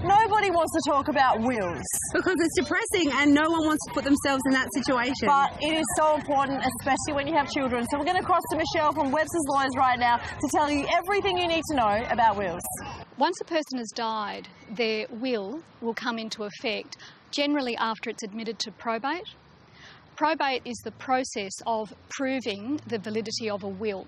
Nobody wants to talk about wills. Because it's depressing and no one wants to put themselves in that situation. But it is so important, especially when you have children. So we're going to cross to Michelle from Websters Lawyers right now to tell you everything you need to know about wills. Once a person has died, their will come into effect generally after it's admitted to probate. Probate is the process of proving the validity of a will.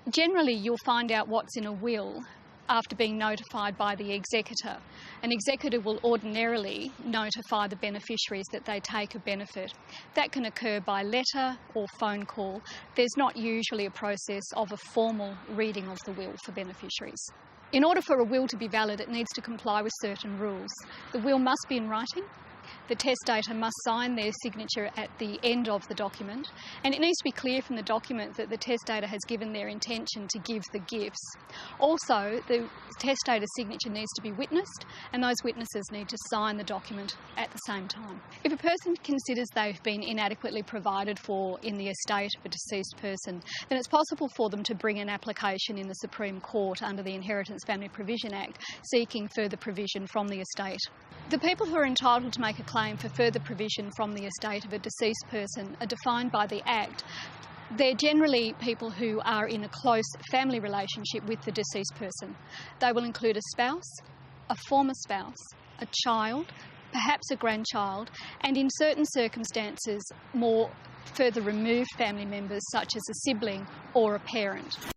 Generally, you'll find out what's in a will after being notified by the executor. An executor will ordinarily notify the beneficiaries that they take a benefit. That can occur by letter or phone call. There's not usually a process of a formal reading of the will for beneficiaries. In order for a will to be valid, it needs to comply with certain rules. The will must be in writing. The testator must sign their signature at the end of the document, and it needs to be clear from the document that the testator has given their intention to give the gifts. Also, the testator's signature needs to be witnessed, and those witnesses need to sign the document at the same time. If a person considers they've been inadequately provided for in the estate of a deceased person, then it's possible for them to bring an application in the Supreme Court under the Inheritance Family Provision Act, seeking further provision from the estate. The people who are entitled to make a claim for further provision from the estate of a deceased person are defined by the Act. They're generally people who are in a close family relationship with the deceased person. They will include a spouse, a former spouse, a child, perhaps a grandchild, and in certain circumstances, more further removed family members such as a sibling or a parent.